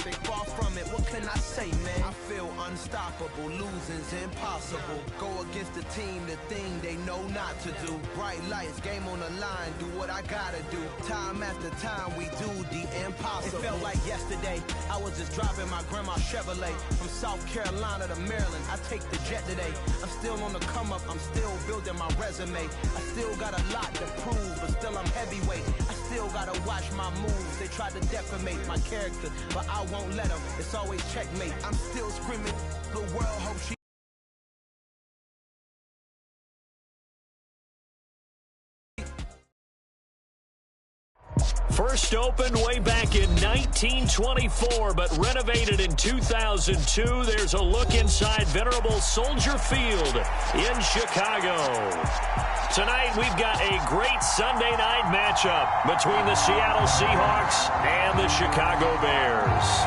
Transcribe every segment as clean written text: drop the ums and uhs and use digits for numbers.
They far from it, what can I say, man? I feel unstoppable, losing's impossible. Go against the team, the thing they know not to do. Bright lights, game on the line, do what I gotta do. Time after time, we do the impossible. It felt like yesterday, I was just driving my grandma's Chevrolet. From South Carolina to Maryland, I take the jet today. I'm still on the come up, I'm still building my resume. I still got a lot to prove, but still I'm heavyweight. I still gotta watch my moves. They tried to defamate my character, but I won't let them. It's always checkmate. I'm still screaming, the world hopes she... First opened way back in 1924, but renovated in 2002. There's a look inside venerable Soldier Field in Chicago. Tonight, we've got a great Sunday night matchup between the Seattle Seahawks and the Chicago Bears.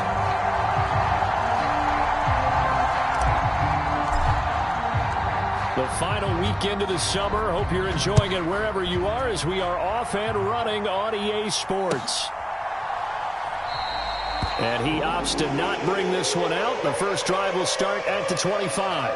The final weekend of the summer. Hope you're enjoying it wherever you are as we are off and running on EA Sports. And he opts to not bring this one out. The first drive will start at the 25.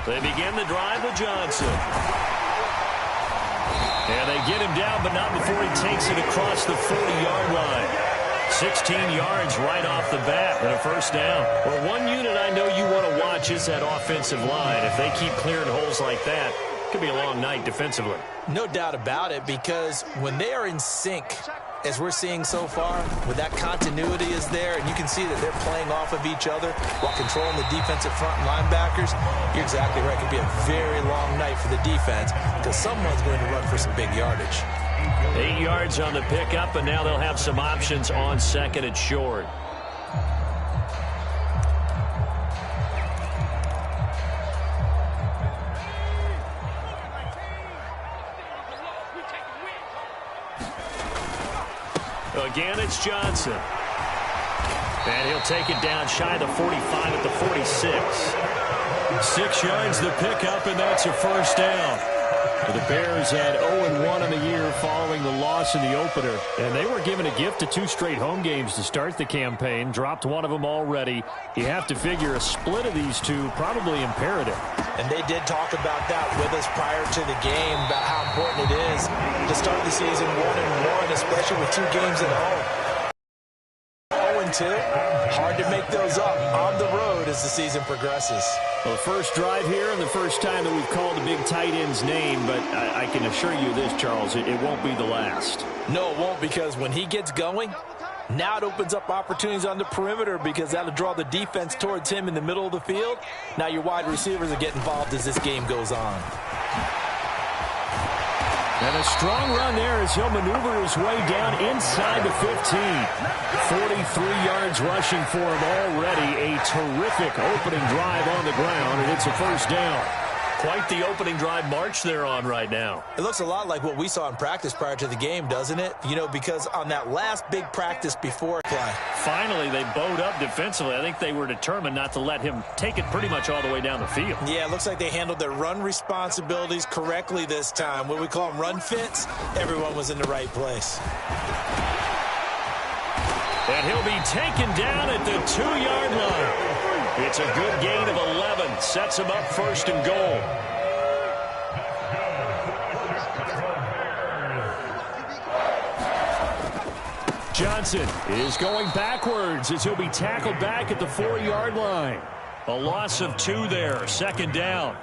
They begin the drive with Johnson. And they get him down, but not before he takes it across the 40-yard line. 16 yards right off the bat and a first down. Well, one unit I know you want to watch is that offensive line. If they keep clearing holes like that, it could be a long night defensively. No doubt about it, because when they are in sync, as we're seeing so far, when that continuity is there and you can see that they're playing off of each other while controlling the defensive front and linebackers, you're exactly right. It could be a very long night for the defense because someone's going to run for some big yardage. 8 yards on the pickup, and now they'll have some options on second and short. Again, it's Johnson. And he'll take it down shy of the 45 at the 46. 6 yards the pickup, and that's a first down. The Bears had 0-1 in the year following the loss in the opener. And they were given a gift of 2 straight home games to start the campaign. Dropped one of them already. You have to figure a split of these two probably imperative. And they did talk about that with us prior to the game, about how important it is to start the season 1-1, especially with 2 games at home. 0-2, hard to make those up on the road as the season progresses. Well, the first drive here and the first time that we've called a big tight end's name, but I can assure you this, Charles, it won't be the last. No, it won't, because when he gets going, now it opens up opportunities on the perimeter because that'll draw the defense towards him in the middle of the field. Now your wide receivers are getting involved as this game goes on. And a strong run there as he'll maneuver his way down inside the 15. 43 yards rushing for him already. A terrific opening drive on the ground, and it's a first down. Quite the opening drive march they're on right now. It looks a lot like what we saw in practice prior to the game, doesn't it? You know, because on that last big practice before play. Finally, they bowed up defensively. I think they were determined not to let him take it pretty much all the way down the field. Yeah, it looks like they handled their run responsibilities correctly this time. What we call them run fits, everyone was in the right place. And he'll be taken down at the 2-yard line. It's a good gain of 11. Sets him up first and goal. Johnson is going backwards as he'll be tackled back at the 4-yard line. A loss of 2 there. Second down.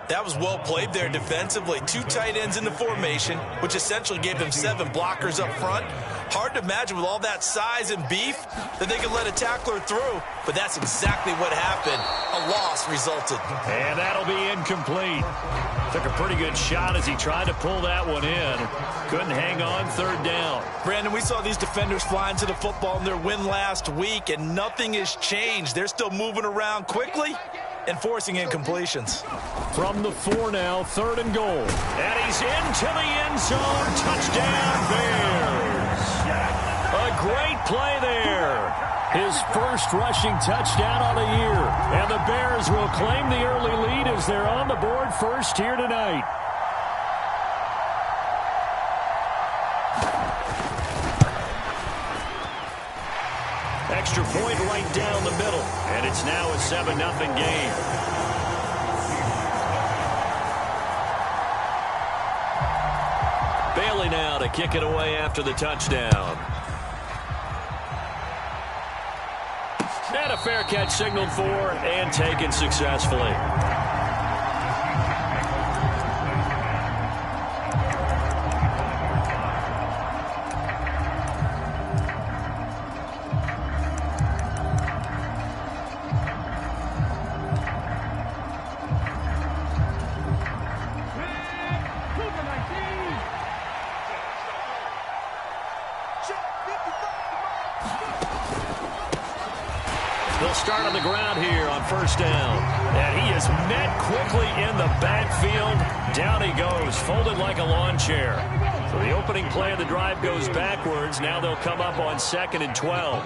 That was well played there defensively. 2 tight ends in the formation, which essentially gave them 7 blockers up front. Hard to imagine with all that size and beef that they could let a tackler through, but that's exactly what happened. A loss resulted. And that'll be incomplete. Took a pretty good shot as he tried to pull that one in. Couldn't hang on. Third down. Brandon, we saw these defenders flying to the football in their win last week, and nothing has changed. They're still moving around quickly, and forcing incompletions. From the 4 now, 3rd and goal. And he's into the end zone. Touchdown, Bears. A great play there. His first rushing touchdown of the year. And the Bears will claim the early lead as they're on the board first here tonight. Extra point right down the middle. And it's now a 7-0 game. Bailey now to kick it away after the touchdown. And a fair catch signaled for and taken successfully. They'll start on the ground here on first down. And he is met quickly in the backfield. Down he goes, folded like a lawn chair. So the opening play of the drive goes backwards. Now they'll come up on 2nd and 12.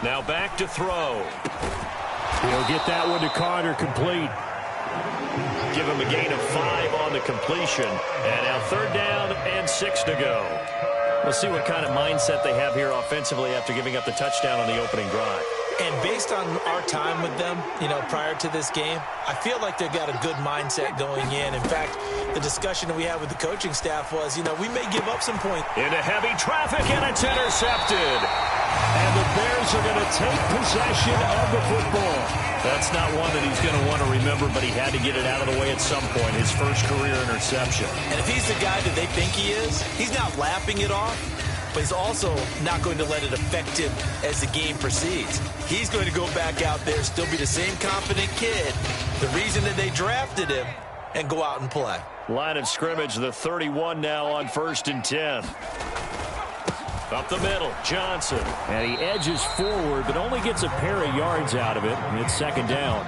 Now back to throw. He'll get that one to Carter, complete. Give him a gain of 5 on the completion. And now 3rd down and 6 to go. We'll see what kind of mindset they have here offensively after giving up the touchdown on the opening drive. And based on our time with them, prior to this game, I feel like they've got a good mindset going in. In fact, the discussion that we had with the coaching staff was, we may give up some points. Into heavy traffic, and it's intercepted. And the Bears are going to take possession of the football. That's not one that he's going to want to remember, but he had to get it out of the way at some point, his first career interception. And if he's the guy that they think he is, he's not lapping it off, but he's also not going to let it affect him as the game proceeds. He's going to go back out there, still be the same confident kid, the reason that they drafted him, and go out and play. Line of scrimmage, the 31 now on 1st and 10. Up the middle, Johnson. And he edges forward, but only gets a pair of yards out of it. And it's 2nd down.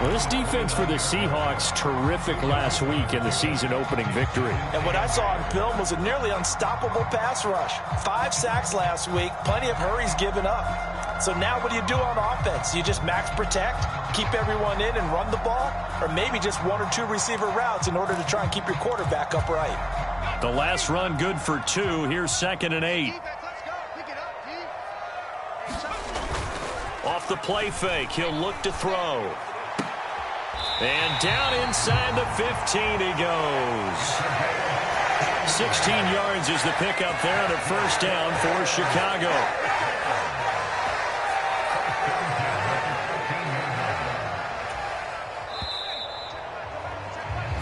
Well, this defense for the Seahawks, terrific last week in the season-opening victory. And what I saw on film was a nearly unstoppable pass rush. 5 sacks last week, plenty of hurries given up. So now what do you do on offense? You just max protect, keep everyone in and run the ball, or maybe just 1 or 2 receiver routes in order to try and keep your quarterback upright. The last run good for 2. Here's 2nd and 8. Off the play fake, he'll look to throw. And down inside the 15 he goes. 16 yards is the pickup there on a 1st down for Chicago.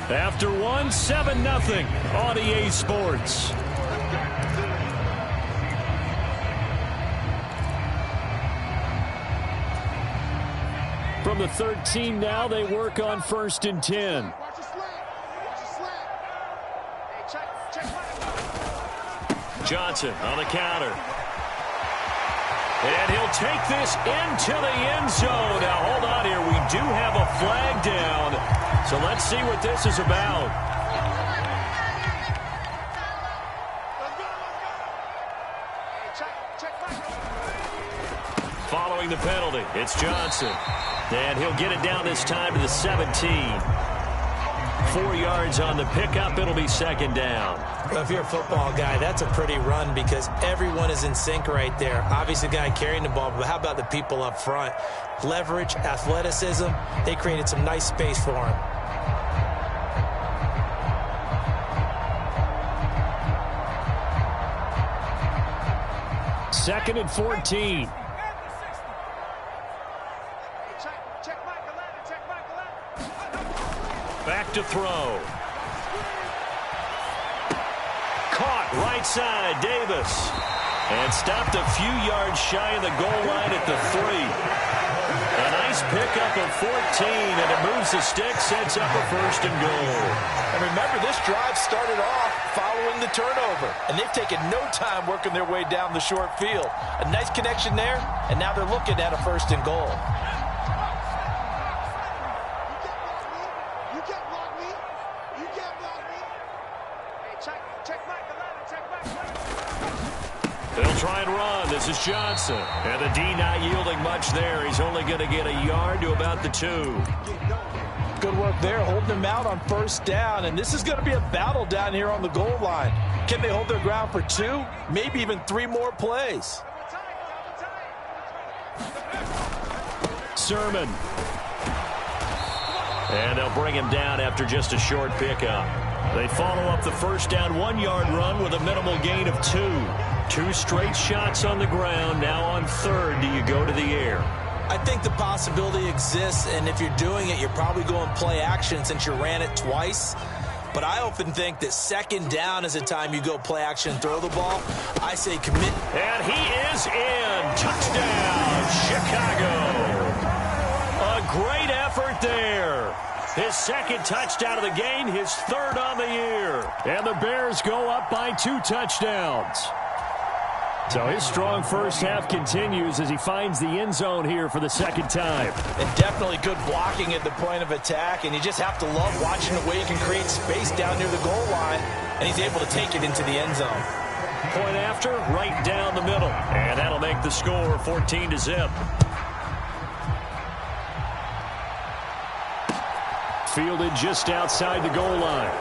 After 1, 7-0 on EA Sports. From the 13 now, they work on 1st and 10. Johnson on the counter. And he'll take this into the end zone. Now, hold on here. We do have a flag down. So let's see what this is about. Following the penalty, it's Johnson. And he'll get it down this time to the 17. 4 yards on the pickup. It'll be 2nd down. Well, if you're a football guy, that's a pretty run because everyone is in sync right there. Obviously, the guy carrying the ball, but how about the people up front? Leverage, athleticism, they created some nice space for him. Second and 14. Back to throw. Caught right side, Davis. And stopped a few yards shy of the goal line at the 3. A nice pickup of 14, and it moves the stick, sets up a 1st and goal. And remember, this drive started off following the turnover. And they've taken no time working their way down the short field. A nice connection there, and now they're looking at a 1st and goal. They'll try and run. This is Johnson. And the D not yielding much there. He's only going to get a yard to about the 2. Good work there, holding them out on 1st down. And this is going to be a battle down here on the goal line. Can they hold their ground for 2, maybe even 3 more plays? Sermon. And they'll bring him down after just a short pickup. They follow up the 1st down 1-yard run with a minimal gain of 2. 2 straight shots on the ground. Now on 3rd, do you go to the air? I think the possibility exists, and if you're doing it, you're probably going play action since you ran it twice. But I often think that 2nd down is a time you go play action and throw the ball. I say commit. And he is in. Touchdown, Chicago. A great effort there. His 2nd touchdown of the game, his 3rd on the year. And the Bears go up by 2 touchdowns. So his strong first half continues as he finds the end zone here for the 2nd time. And definitely good blocking at the point of attack, and you just have to love watching the way he can create space down near the goal line, and he's able to take it into the end zone. Point after, right down the middle. And that'll make the score 14-0. Fielded just outside the goal line.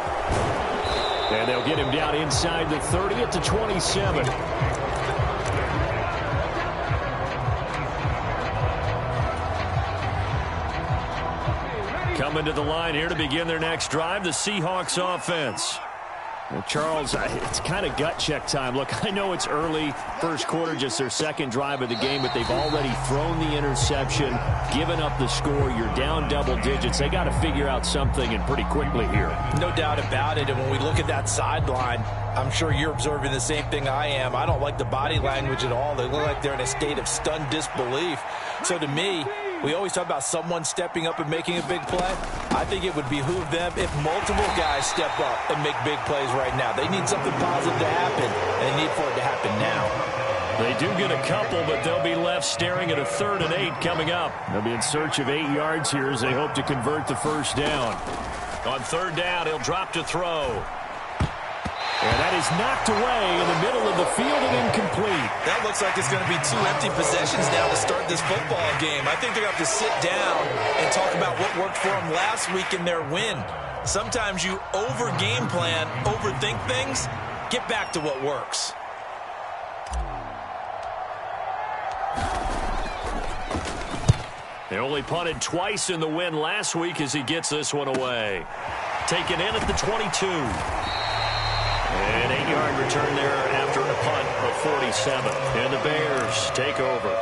And they'll get him down inside the 30 at the 27. Coming to the line here to begin their next drive, the Seahawks offense. Well, Charles, it's kind of gut check time. Look, I know it's early, 1st quarter, just their 2nd drive of the game, but they've already thrown the interception, given up the score. You're down double digits. They got to figure out something, and pretty quickly here. No doubt about it, and when we look at that sideline, I'm sure you're observing the same thing I am. I don't like the body language at all. They look like they're in a state of stunned disbelief. So to me, we always talk about someone stepping up and making a big play. I think it would behoove them if multiple guys step up and make big plays right now. They need something positive to happen, and they need for it to happen now. They do get a couple, but they'll be left staring at a 3rd and 8 coming up. They'll be in search of 8 yards here as they hope to convert the 1st down. On 3rd down, he'll drop to throw. And that is knocked away in the middle of the field and incomplete. That looks like it's going to be 2 empty possessions now to start this football game. I think they're going to have to sit down and talk about what worked for them last week in their win. Sometimes you over-game plan, overthink things, get back to what works. They only punted twice in the win last week as he gets this one away. Taken in at the 22. An 8-yard return there after a punt of 47. And the Bears take over.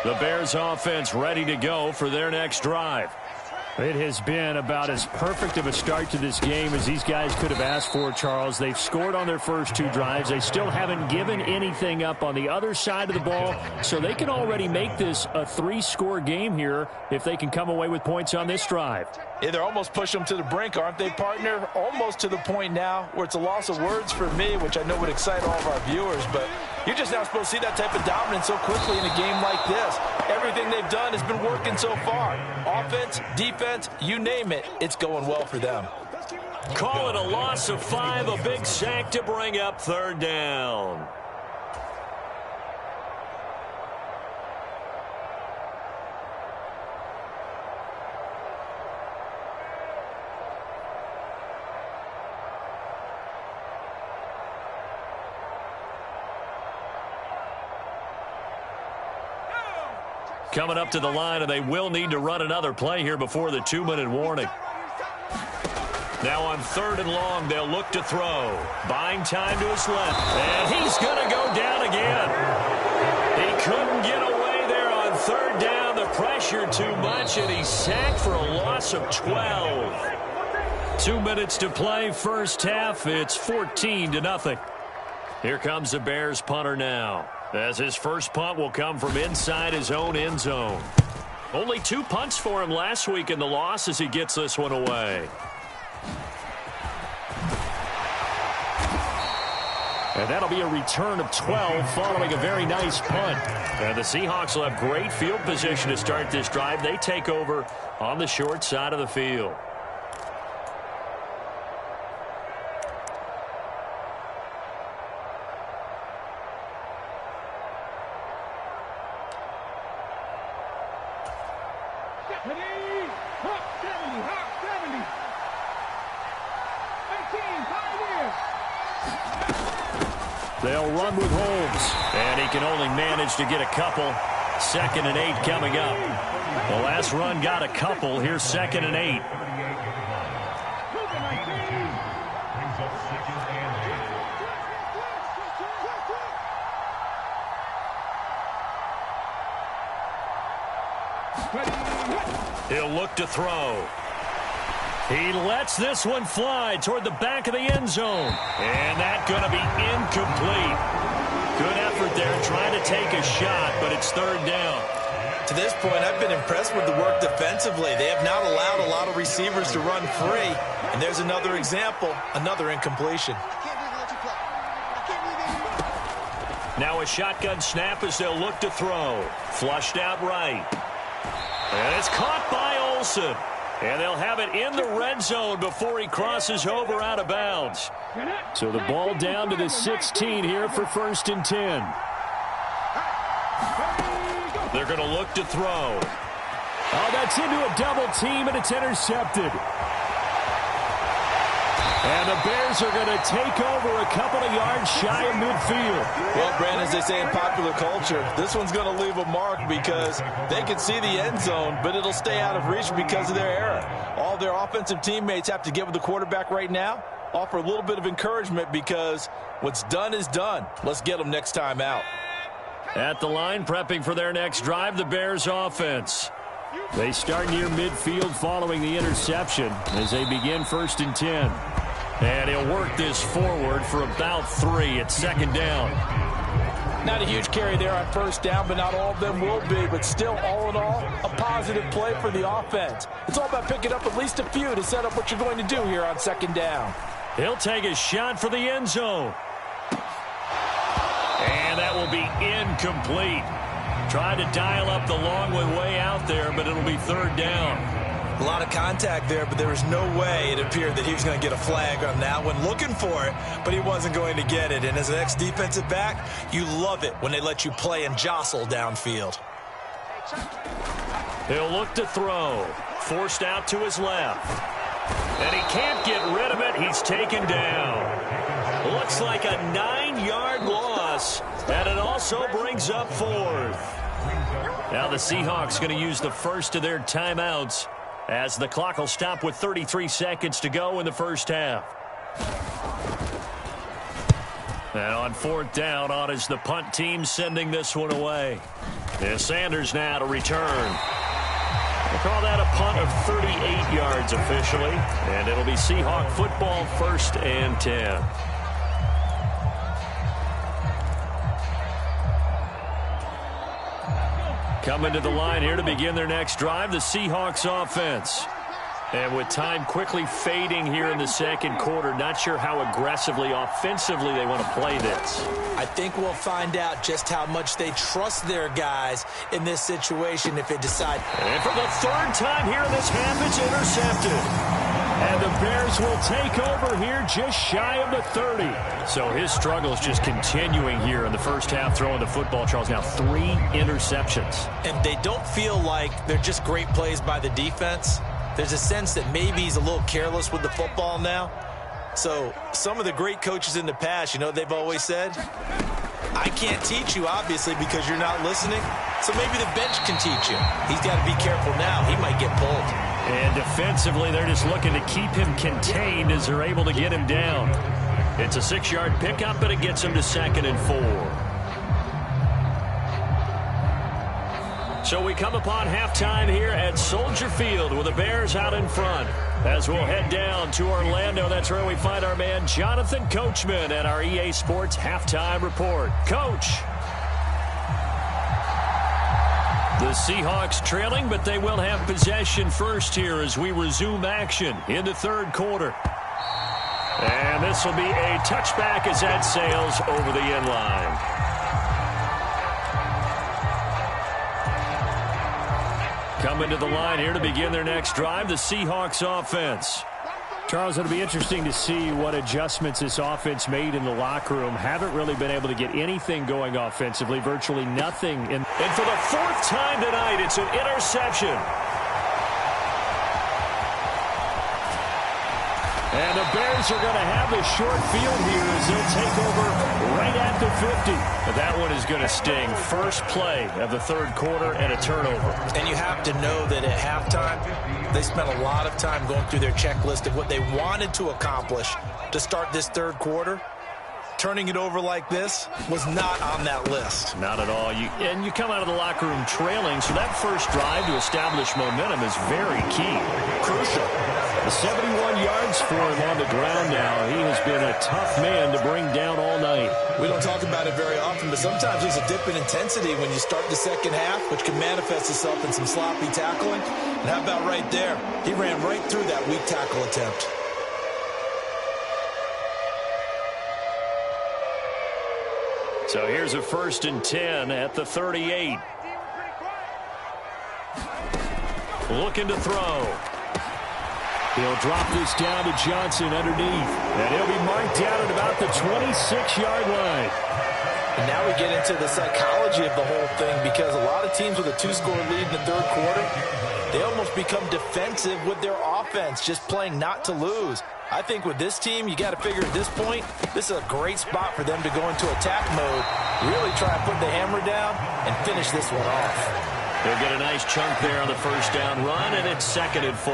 The Bears offense ready to go for their next drive. It has been about as perfect of a start to this game as these guys could have asked for, Charles. They've scored on their first 2 drives. They still haven't given anything up on the other side of the ball, so they can already make this a 3-score game here if they can come away with points on this drive. Yeah, they're almost pushing them to the brink, aren't they, partner? Almost to the point now where it's a loss of words for me, which I know would excite all of our viewers, but you're just not supposed to see that type of dominance so quickly in a game like this. Everything they've done has been working so far. Offense, defense, you name it, it's going well for them. Call it a loss of 5, a big sack to bring up 3rd down. Coming up to the line, and they will need to run another play here before the 2-minute warning. Now on 3rd and long, they'll look to throw. Buying time to his left, and he's going to go down again. He couldn't get away there on 3rd down. The pressure too much, and he's sacked for a loss of 12. 2 minutes to play, first half. It's 14-0. Here comes the Bears punter now, as his first punt will come from inside his own end zone. Only 2 punts for him last week in the loss as he gets this one away. And that'll be a return of 12 following a very nice punt. And the Seahawks will have great field position to start this drive. They take over on the short side of the field. They'll run with Holmes, and he can only manage to get a couple. 2nd and 8 coming up. The last run got a couple. Here's 2nd and 8. He'll look to throw. He lets this one fly toward the back of the end zone. And that's going to be incomplete. Good effort there trying to take a shot, but it's 3rd down. To this point, I've been impressed with the work defensively. They have not allowed a lot of receivers to run free. And there's another example, another incompletion. Now a shotgun snap as they'll look to throw. Flushed out right. And it's caught by Olsen. And they'll have it in the red zone before he crosses over out of bounds. So the ball down to the 16 here for 1st and 10. They're going to look to throw. Oh, that's into a double team, and it's intercepted. And the Bears are going to take over a couple of yards shy of midfield. Well, Brandon, as they say in popular culture, this one's going to leave a mark because they can see the end zone, but it'll stay out of reach because of their error. All their offensive teammates have to get with the quarterback right now, offer a little bit of encouragement because what's done is done. Let's get them next time out. At the line, prepping for their next drive, the Bears offense. They start near midfield following the interception as they begin 1st and 10. And he'll work this forward for about 3 at 2nd down. Not a huge carry there on 1st down, but not all of them will be. But still, all in all, a positive play for the offense. It's all about picking up at least a few to set up what you're going to do here on 2nd down. He'll take a shot for the end zone. And that will be incomplete. Tried to dial up the long way out there, but it'll be 3rd down. A lot of contact there, but there was no way it appeared that he was going to get a flag on that one. Looking for it, but he wasn't going to get it. And as an ex-defensive back, you love it when they let you play and jostle downfield. He'll look to throw. Forced out to his left. And he can't get rid of it. He's taken down. Looks like a 9-yard loss. And it also brings up 4th. Now the Seahawks going to use the first of their timeouts as the clock will stop with 33 seconds to go in the first half. And on 4th down, on is the punt team sending this one away. And Sanders now to return. We'll call that a punt of 38 yards officially. And it'll be Seahawk football, 1st and 10. Coming to the line here to begin their next drive, the Seahawks offense. And with time quickly fading here in the 2nd quarter, not sure how aggressively, offensively they want to play this. I think we'll find out just how much they trust their guys in this situation if they decide. And for the 3rd time here in this half, it's intercepted. And the Bears will take over here just shy of the 30. So his struggle is just continuing here in the first half throwing the football. Charles, now 3 interceptions. And they don't feel like they're just great plays by the defense. There's a sense that maybe he's a little careless with the football now. So some of the great coaches in the past, you know what they've always said? I can't teach you, obviously, because you're not listening. So maybe the bench can teach you. He's got to be careful now. He might get pulled. And defensively, they're just looking to keep him contained as they're able to get him down. It's a 6-yard pickup, but it gets him to 2nd and 4. So we come upon halftime here at Soldier Field with the Bears out in front. As we'll head down to Orlando, that's where we find our man Jonathan Coachman at our EA Sports Halftime Report. Coach. The Seahawks trailing, but they will have possession first here as we resume action in the third quarter. And this will be a touchback as that sails over the end line. Coming to the line here to begin their next drive, the Seahawks offense. Charles, it'll be interesting to see what adjustments this offense made in the locker room. Haven't really been able to get anything going offensively, virtually nothing. And for the fourth time tonight, it's an interception. And the Bears are going to have a short field here as they'll take over right at the 50. But that one is going to sting. First play of the third quarter and a turnover. And you have to know that at halftime, they spent a lot of time going through their checklist of what they wanted to accomplish to start this third quarter. Turning it over like this was not on that list. Not at all. And you come out of the locker room trailing, so that first drive to establish momentum is very key. Crucial. 71 yards for him on the ground now. He has been a tough man to bring down all night. We don't talk about it very often, but sometimes there's a dip in intensity when you start the second half, which can manifest itself in some sloppy tackling. And how about right there? He ran right through that weak tackle attempt. So here's a 1st and 10 at the 38. Looking to throw. He'll drop this down to Johnson underneath. And he'll be marked down at about the 26-yard line. And now we get into the psychology of the whole thing, because a lot of teams with a 2-score lead in the third quarter, they almost become defensive with their offense, just playing not to lose. I think with this team, you got to figure at this point, this is a great spot for them to go into attack mode, really try and put the hammer down and finish this one off. They'll get a nice chunk there on the first down run, and it's 2nd and 4.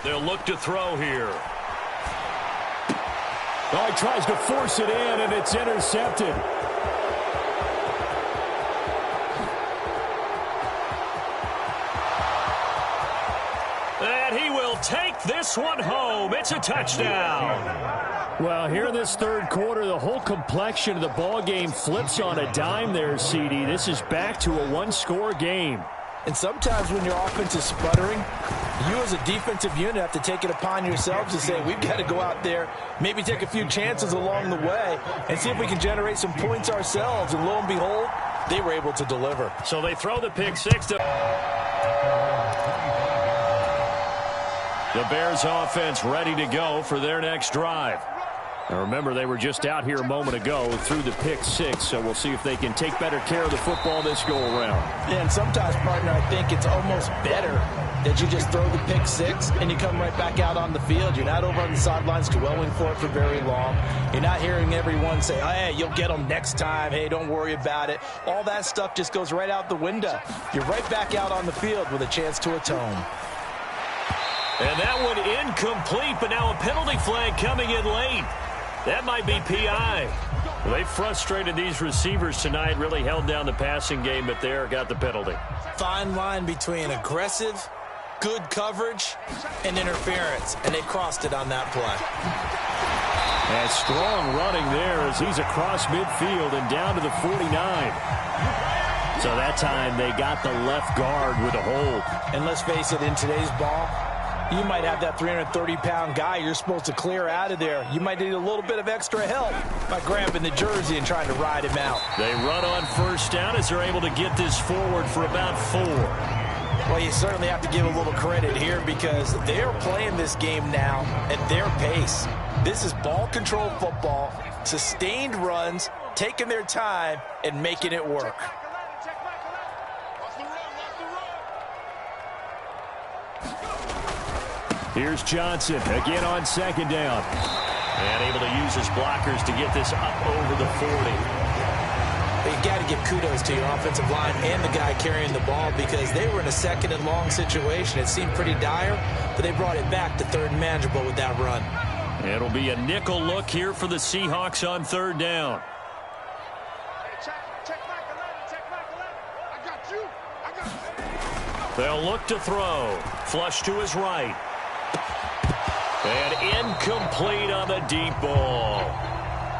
They'll look to throw here. Oh, he tries to force it in, and it's intercepted. And he will take this one home. It's a touchdown. Well, here in this third quarter, the whole complexion of the ball game flips on a dime there, CD. This is back to a 1-score game. And sometimes when your offense is sputtering, you as a defensive unit have to take it upon yourselves to say, we've got to go out there, maybe take a few chances along the way and see if we can generate some points ourselves. And lo and behold, they were able to deliver. So they throw the pick six to... The Bears offense ready to go for their next drive. Now remember, they were just out here a moment ago through the pick six, so we'll see if they can take better care of the football this go-around. Yeah, and sometimes, partner, I think it's almost better that you just throw the pick six and you come right back out on the field. You're not over on the sidelines dwelling for it for very long. You're not hearing everyone say, hey, you'll get them next time. Hey, don't worry about it. All that stuff just goes right out the window. You're right back out on the field with a chance to atone. And that one incomplete, but now a penalty flag coming in late. That might be PI. Well, they frustrated these receivers tonight, really held down the passing game, but there got the penalty. Fine line between aggressive, good coverage, and interference, and they crossed it on that play. And strong running there as he's across midfield and down to the 49. So that time they got the left guard with a hold. And let's face it, in today's ball, you might have that 330-pound guy you're supposed to clear out of there. You might need a little bit of extra help by grabbing the jersey and trying to ride him out. They run on first down as they're able to get this forward for about 4. Well, you certainly have to give a little credit here because they're playing this game now at their pace. This is ball control football, sustained runs, taking their time, and making it work. Here's Johnson again on second down. And able to use his blockers to get this up over the 40. You've got to give kudos to your offensive line and the guy carrying the ball because they were in a second and long situation. It seemed pretty dire, but they brought it back to third and manageable with that run. It'll be a nickel look here for the Seahawks on third down. They'll look to throw. Flush to his right. And incomplete on the deep ball.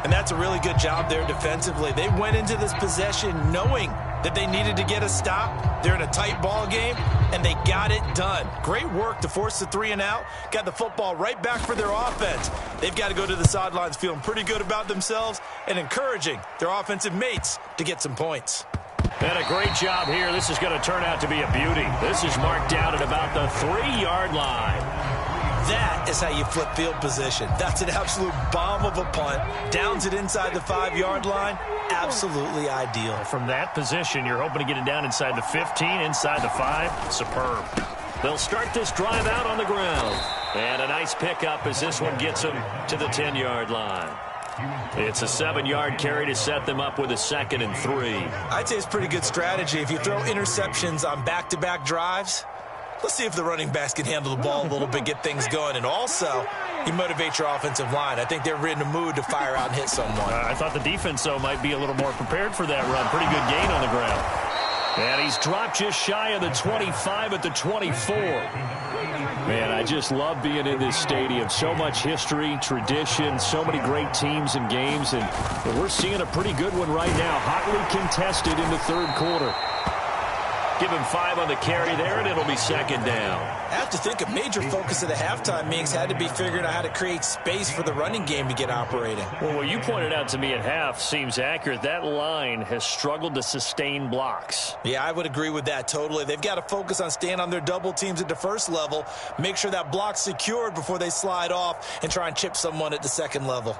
And that's a really good job there defensively. They went into this possession knowing that they needed to get a stop. They're in a tight ball game, and they got it done. Great work to force the 3 and out. Got the football right back for their offense. They've got to go to the sidelines feeling pretty good about themselves and encouraging their offensive mates to get some points. And a great job here. This is going to turn out to be a beauty. This is marked down at about the 3-yard line. That is how you flip field position. That's an absolute bomb of a punt. Downs it inside the 5-yard line. Absolutely ideal. From that position, you're hoping to get it down inside the 15, inside the 5. Superb. They'll start this drive out on the ground. And a nice pickup as this one gets them to the 10-yard line. It's a 7-yard carry to set them up with a 2nd and 3. I'd say it's pretty good strategy. If you throw interceptions on back-to-back drives, let's see if the running backs can handle the ball a little bit, get things going. And also, you motivate your offensive line. I think they're in the mood to fire out and hit someone. I thought the defense, though, might be a little more prepared for that run. Pretty good gain on the ground. And he's dropped just shy of the 25 at the 24. Man, I just love being in this stadium. So much history, tradition, so many great teams and games. And we're seeing a pretty good one right now. Hotly contested in the 3rd quarter. Give him 5 on the carry there, and it'll be 2nd down. I have to think a major focus of the halftime meetings had to be figuring out how to create space for the running game to get operating. Well, what you pointed out to me at half seems accurate. That line has struggled to sustain blocks. Yeah, I would agree with that totally. They've got to focus on staying on their double teams at the 1st level, make sure that block's secured before they slide off and try and chip someone at the 2nd level.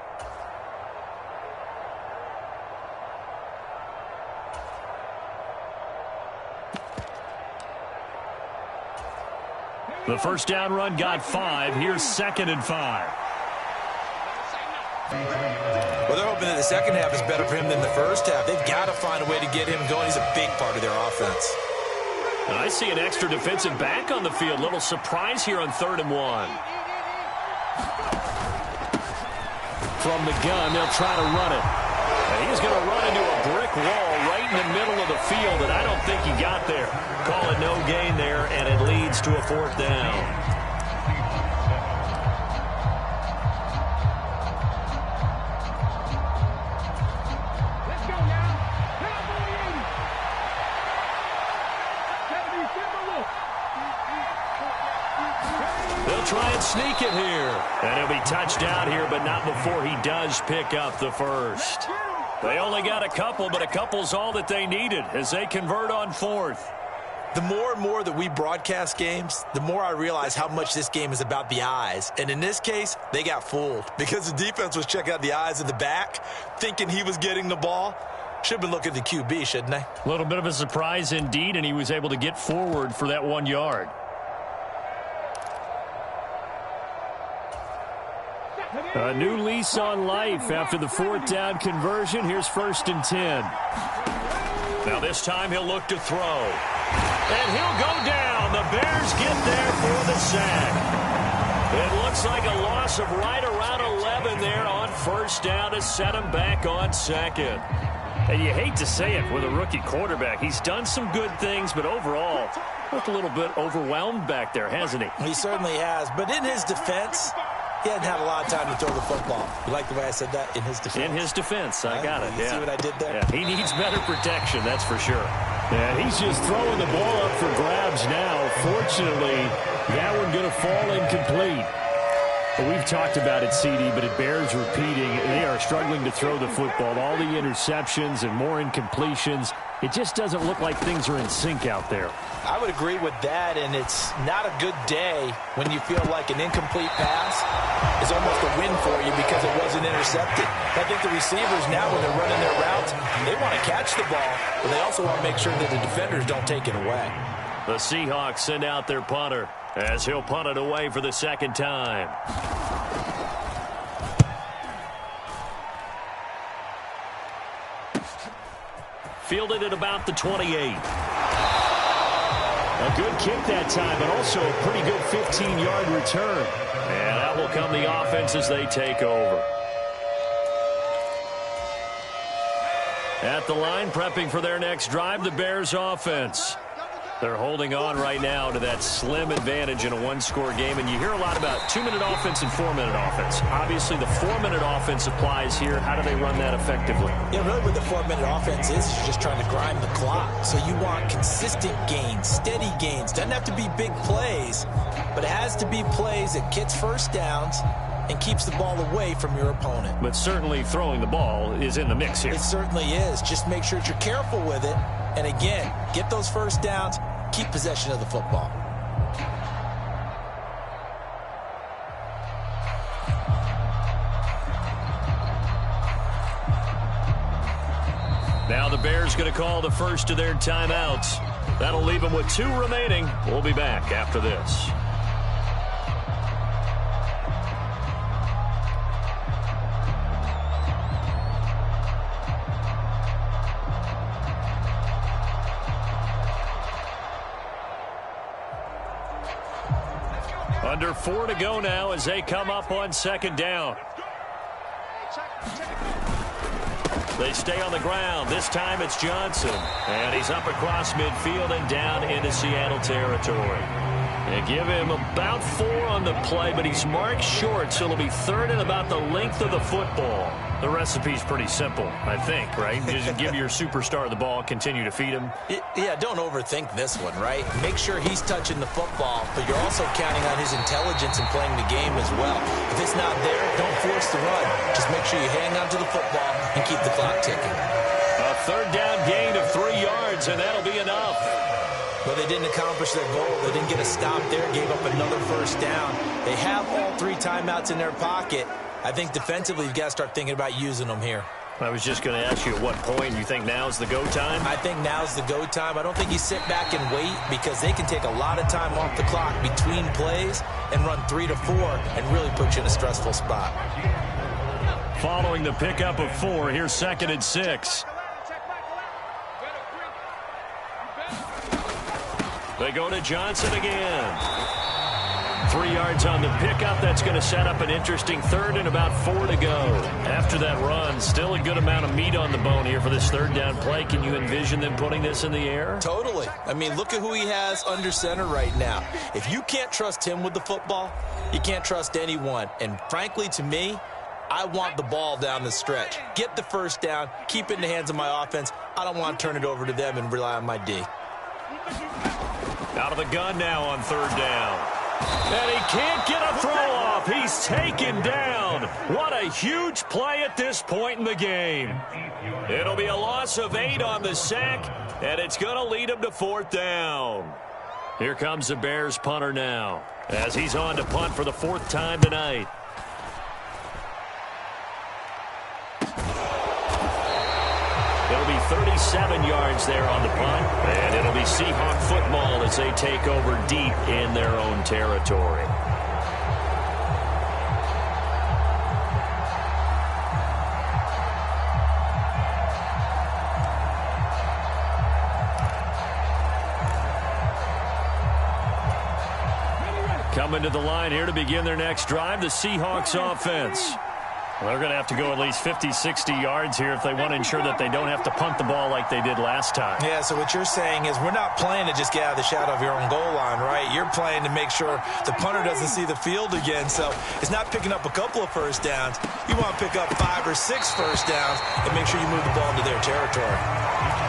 The 1st down run got 5. Here's 2nd and 5. Well, they're hoping that the 2nd half is better for him than the 1st half. They've got to find a way to get him going. He's a big part of their offense. And I see an extra defensive back on the field. Little surprise here on 3rd and 1. From the gun, they'll try to run it. And he's going to run into a brick wall right in the middle of the field, and I don't think he got there. Call it no gain there, and it leads to a 4th down. They'll try and sneak it here. And he'll be touched down here, but not before he does pick up the 1st. They only got a couple, but a couple's all that they needed as they convert on 4th. The more and more that we broadcast games, the more I realize how much this game is about the eyes. And in this case, they got fooled because the defense was checking out the eyes of the back, thinking he was getting the ball. Should have been looking at the QB, shouldn't they? A little bit of a surprise indeed, and he was able to get forward for that 1 yard. A new lease on life after the 4th down conversion. Here's 1st and 10. Now this time he'll look to throw. And he'll go down. The Bears get there for the sack. It looks like a loss of right around 11 there on 1st down to set him back on 2nd. And you hate to say it with a rookie quarterback. He's done some good things, but overall, looked a little bit overwhelmed back there, hasn't he? He certainly has. But in his defense, he hadn't had a lot of time to throw the football. You like the way I said that? In his defense. In his defense. I got it. You see what I did there? Yeah. He needs better protection, that's for sure. And he's just throwing the ball up for grabs now. Fortunately, that one going to fall incomplete. But we've talked about it, CD, but it bears repeating. They are struggling to throw the football. All the interceptions and more incompletions. It just doesn't look like things are in sync out there. I would agree with that, and it's not a good day when you feel like an incomplete pass is almost a win for you because it wasn't intercepted. I think the receivers now, when they're running their routes, they want to catch the ball, but they also want to make sure that the defenders don't take it away. The Seahawks send out their punter as he'll punt it away for the 2nd time. Fielded at about the 28. A good kick that time, but also a pretty good 15-yard return. And that will come the offense as they take over. At the line, prepping for their next drive, the Bears offense. They're holding on right now to that slim advantage in a one-score game, and you hear a lot about 2-minute offense and 4-minute offense. Obviously, the 4-minute offense applies here. How do they run that effectively? Yeah, really what the 4-minute offense is you're just trying to grind the clock. So you want consistent gains, steady gains. Doesn't have to be big plays, but it has to be plays that gets first downs and keeps the ball away from your opponent. But certainly throwing the ball is in the mix here. It certainly is. Just make sure that you're careful with it. And again, get those first downs, keep possession of the football. Now the Bears going to call the first of their timeouts. That'll leave them with 2 remaining. We'll be back after this. Under 4 to go now as they come up on second down. They stay on the ground. This time it's Johnson. And he's up across midfield and down into Seattle territory. They give him about 4 on the play, but he's marked short, so it'll be 3rd and about the length of the football. The recipe's pretty simple, I think, right? Just give your superstar the ball, continue to feed him. Yeah, don't overthink this one, right? Make sure he's touching the football, but you're also counting on his intelligence in playing the game as well. If it's not there, don't force the run. Just make sure you hang on to the football and keep the clock ticking. A 3rd down gain of 3 yards, and that'll be enough. But they didn't accomplish their goal. They didn't get a stop there, gave up another first down. They have all 3 timeouts in their pocket. I think defensively, you've got to start thinking about using them here. I was just going to ask you at what point you think now's the go time? I think now's the go time. I don't think you sit back and wait because they can take a lot of time off the clock between plays and run 3 to 4 and really put you in a stressful spot. Following the pickup of 4, here's 2nd and 6. They go to Johnson again. 3 yards on the pickup. That's going to set up an interesting 3rd and about 4 to go. After that run, still a good amount of meat on the bone here for this 3rd down play. Can you envision them putting this in the air? Totally. I mean, look at who he has under center right now. If you can't trust him with the football, you can't trust anyone. And frankly, to me, I want the ball down the stretch. Get the first down, keep it in the hands of my offense. I don't want to turn it over to them and rely on my D. Out of the gun now on 3rd down. And he can't get a throw off. He's taken down. What a huge play at this point in the game. It'll be a loss of 8 on the sack, and it's going to lead him to 4th down. Here comes the Bears punter now as he's on to punt for the 4th time tonight. It'll be 37 yards there on the punt, and it'll be Seahawk football as they take over deep in their own territory. Coming to the line here to begin their next drive, the Seahawks offense. Well, they're going to have to go at least 50, 60 yards here if they want to ensure that they don't have to punt the ball like they did last time. Yeah, so what you're saying is we're not playing to just get out of the shadow of your own goal line, right? You're playing to make sure the punter doesn't see the field again. So it's not picking up a couple of first downs. You want to pick up 5 or 6 first downs and make sure you move the ball into their territory.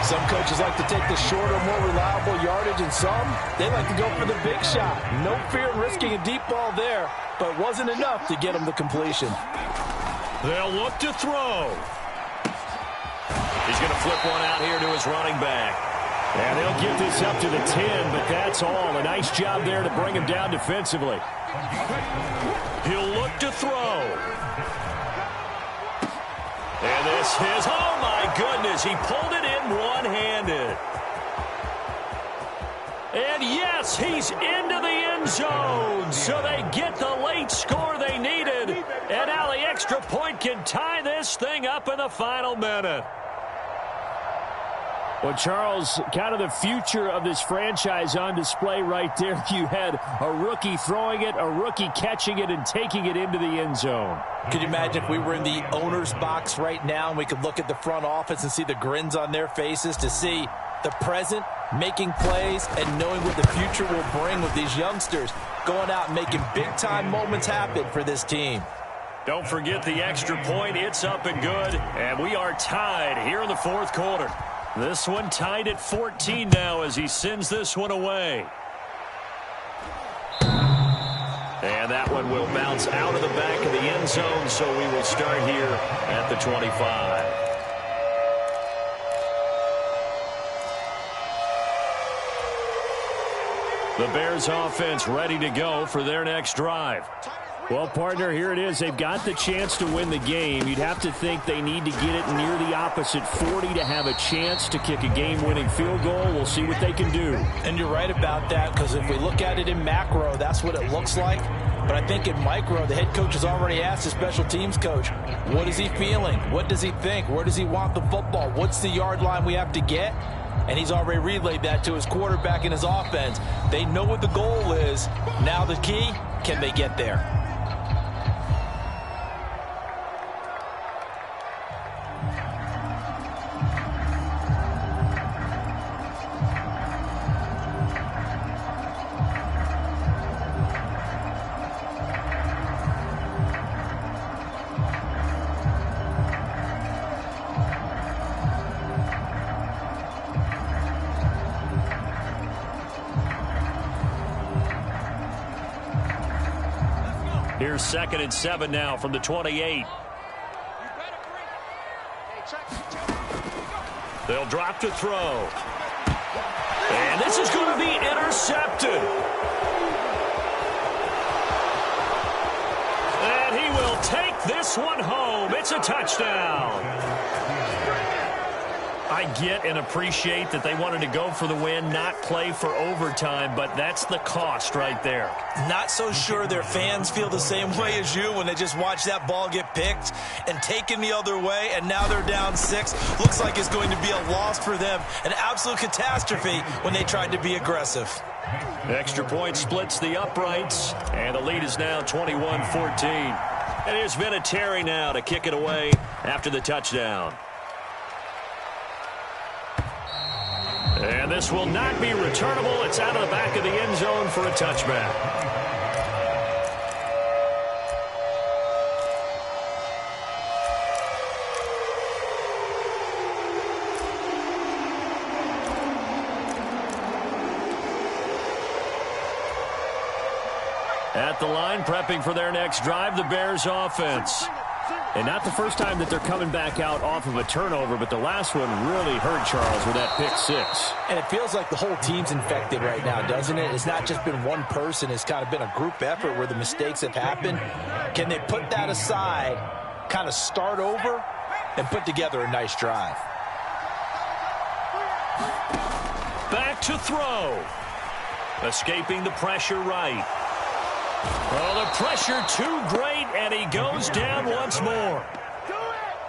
Some coaches like to take the shorter, more reliable yardage, and some, they like to go for the big shot. No fear in risking a deep ball there, but wasn't enough to get them the completion. They'll look to throw. He's going to flip one out here to his running back. And they'll get this up to the 10, but that's all. A nice job there to bring him down defensively. He'll look to throw. And this is, oh my goodness, he pulled it in one-handed. And yes, he's into the end zone. So they get the late score they needed. And now the extra point can tie this thing up in the final minute. Well, Charles, kind of the future of this franchise on display right there. You had a rookie throwing it, a rookie catching it, and taking it into the end zone. Could you imagine if we were in the owner's box right now and we could look at the front office and see the grins on their faces to see the present making plays and knowing what the future will bring with these youngsters, going out and making big-time moments happen for this team. Don't forget the extra point. It's up and good, and we are tied here in the fourth quarter. This one tied at 14 now as he sends this one away. And that one will bounce out of the back of the end zone, so we will start here at the 25. The Bears offense ready to go for their next drive. Well, partner, here it is. They've got the chance to win the game. You'd have to think they need to get it near the opposite 40 to have a chance to kick a game-winning field goal. We'll see what they can do. And you're right about that, because if we look at it in macro, that's what it looks like. But I think in micro, the head coach has already asked the special teams coach, what is he feeling? What does he think? Where does he want the football? What's the yard line we have to get? And he's already relayed that to his quarterback and his offense. They know what the goal is. Now the key, can they get there? Here's 2nd and 7 now from the 28. They'll drop to throw. And this is going to be intercepted. And he will take this one home. It's a touchdown. I get and appreciate that they wanted to go for the win, not play for overtime, but that's the cost right there. Not so sure their fans feel the same way as you when they just watch that ball get picked and taken the other way, and now they're down 6. Looks like it's going to be a loss for them, an absolute catastrophe when they tried to be aggressive. Extra point splits the uprights, and the lead is now 21-14. And here's Vinatieri now to kick it away after the touchdown. And this will not be returnable. It's out of the back of the end zone for a touchback. At the line, prepping for their next drive, the Bears offense. And not the first time that they're coming back out off of a turnover, but the last one really hurt Charles with that pick 6. And it feels like the whole team's infected right now, doesn't it? It's not just been one person. It's kind of been a group effort where the mistakes have happened. Can they put that aside, kind of start over, and put together a nice drive? Back to throw. Escaping the pressure right. Well, the pressure too great, and he goes down once more.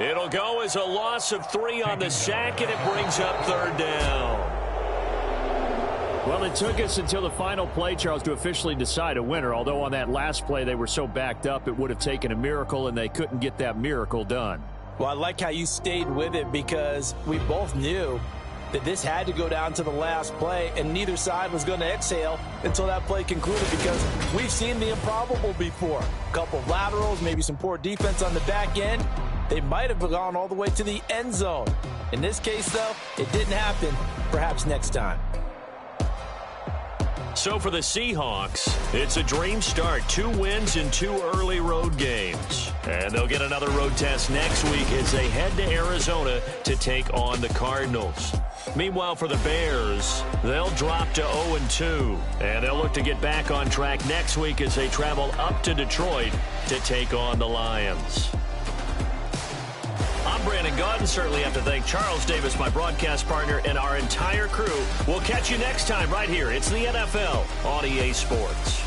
It'll go as a loss of 3 on the sack, and it brings up 3rd down. Well, it took us until the final play, Charles, to officially decide a winner, although on that last play they were so backed up it would have taken a miracle, and they couldn't get that miracle done. Well, I like how you stayed with it, because we both knew that this had to go down to the last play, and neither side was going to exhale until that play concluded, because we've seen the improbable before. A couple of laterals, maybe some poor defense on the back end. They might have gone all the way to the end zone. In this case, though, it didn't happen. Perhaps next time. So for the Seahawks, it's a dream start. 2 wins in 2 early road games. And they'll get another road test next week as they head to Arizona to take on the Cardinals. Meanwhile, for the Bears, they'll drop to 0-2. And they'll look to get back on track next week as they travel up to Detroit to take on the Lions. I'm Brandon Gaudin. Certainly have to thank Charles Davis, my broadcast partner, and our entire crew. We'll catch you next time right here. It's the NFL on EA Sports.